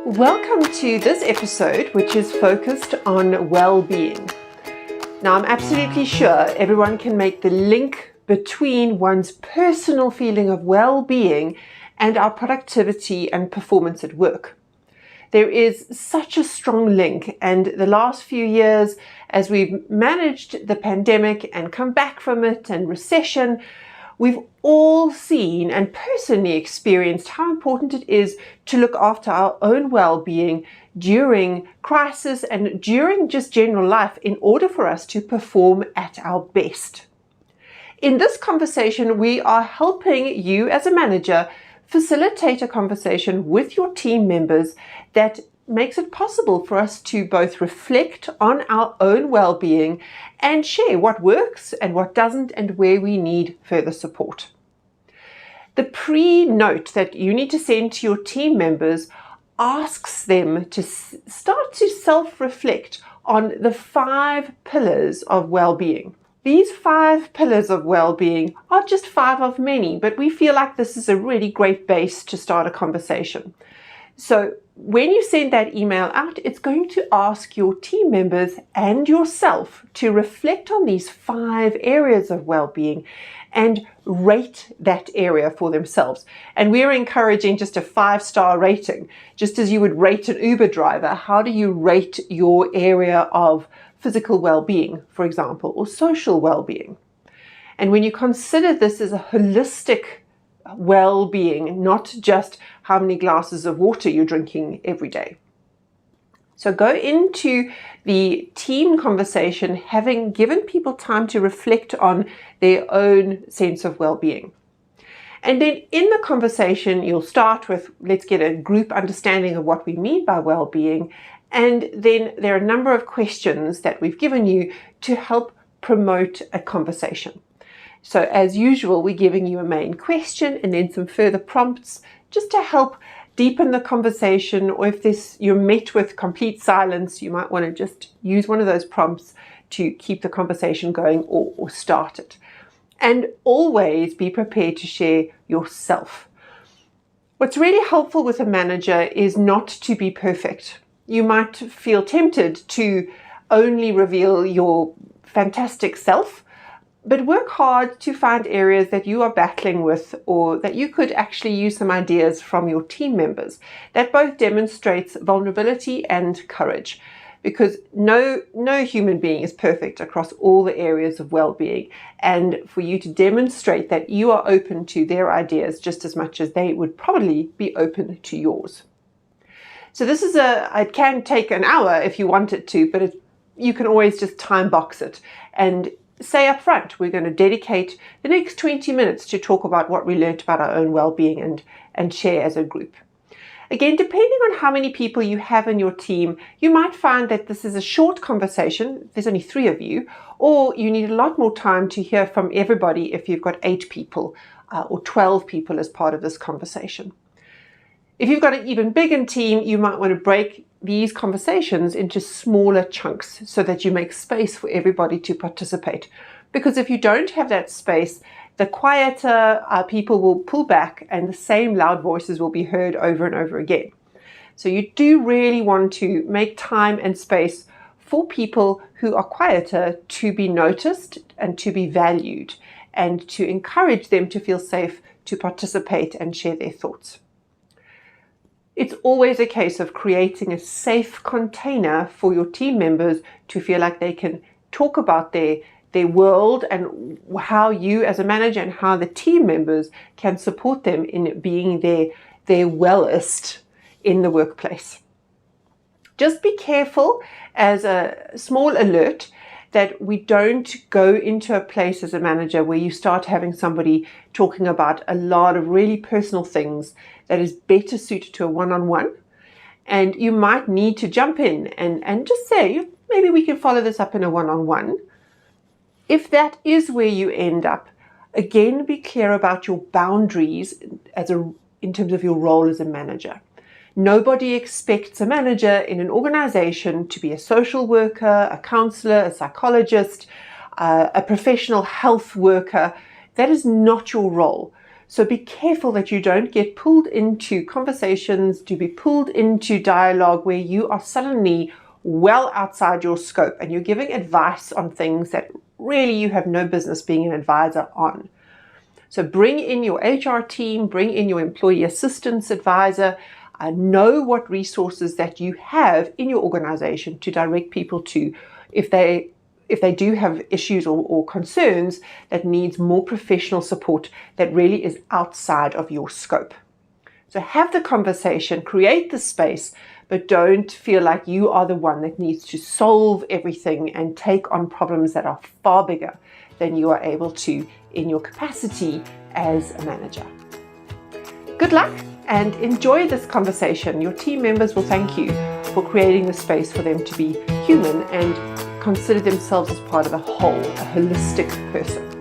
Welcome to this episode, which is focused on well-being. Now, I'm absolutely sure everyone can make the link between one's personal feeling of well-being and our productivity and performance at work. There is such a strong link, and the last few years, as we've managed the pandemic and come back from it and recession, we've all seen and personally experienced how important it is to look after our own well-being during crisis and during just general life in order for us to perform at our best. In this conversation, we are helping you as a manager facilitate a conversation with your team members that makes it possible for us to both reflect on our own well-being and share what works and what doesn't and where we need further support. The pre-note that you need to send to your team members asks them to start to self-reflect on the 5 pillars of well-being. These 5 pillars of well-being are just 5 of many, but we feel like this is a really great base to start a conversation. So when you send that email out, it's going to ask your team members and yourself to reflect on these 5 areas of well-being and rate that area for themselves. And we're encouraging just a 5-star rating, just as you would rate an Uber driver. How do you rate your area of physical well-being, for example, or social well-being? And when you consider this as a holistic well-being, not just how many glasses of water you're drinking every day. So go into the team conversation having given people time to reflect on their own sense of well-being. And then in the conversation, you'll start with, let's get a group understanding of what we mean by well-being. And then there are a number of questions that we've given you to help promote a conversation. So as usual, we're giving you a main question and then some further prompts just to help deepen the conversation, or if you're met with complete silence, you might want to just use one of those prompts to keep the conversation going or start it. And always be prepared to share yourself. What's really helpful with a manager is not to be perfect. You might feel tempted to only reveal your fantastic self, but work hard to find areas that you are battling with or that you could actually use some ideas from your team members. That both demonstrates vulnerability and courage, because no human being is perfect across all the areas of well-being, and for you to demonstrate that you are open to their ideas just as much as they would probably be open to yours. So this is it can take an hour if you want it to, but you can always just time box it and say up front, we're going to dedicate the next 20 minutes to talk about what we learned about our own well-being and share as a group. Again, depending on how many people you have in your team, you might find that this is a short conversation, there's only 3 of you, or you need a lot more time to hear from everybody if you've got 8 people or 12 people as part of this conversation. If you've got an even bigger team, you might want to break these conversations into smaller chunks so that you make space for everybody to participate. Because if you don't have that space, the quieter people will pull back and the same loud voices will be heard over and over again. So you do really want to make time and space for people who are quieter to be noticed and to be valued, and to encourage them to feel safe to participate and share their thoughts. It's always a case of creating a safe container for your team members to feel like they can talk about their world and how you as a manager and how the team members can support them in being their wellest in the workplace. Just be careful, as a small alert, that we don't go into a place as a manager where you start having somebody talking about a lot of really personal things that is better suited to a one-on-one. And you might need to jump in and just say, maybe we can follow this up in a one-on-one. If that is where you end up, again, be clear about your boundaries in terms of your role as a manager. Nobody expects a manager in an organization to be a social worker, a counselor, a psychologist, a professional health worker. That is not your role. So be careful that you don't get pulled into conversations, to be pulled into dialogue where you are suddenly well outside your scope and you're giving advice on things that really you have no business being an advisor on. So bring in your HR team, bring in your employee assistance advisor, know what resources that you have in your organization to direct people to if they do have issues or concerns that needs more professional support that really is outside of your scope. So have the conversation, create the space, but don't feel like you are the one that needs to solve everything and take on problems that are far bigger than you are able to in your capacity as a manager. Good luck and enjoy this conversation. Your team members will thank you for creating the space for them to be human and consider themselves as part of a whole, a holistic person.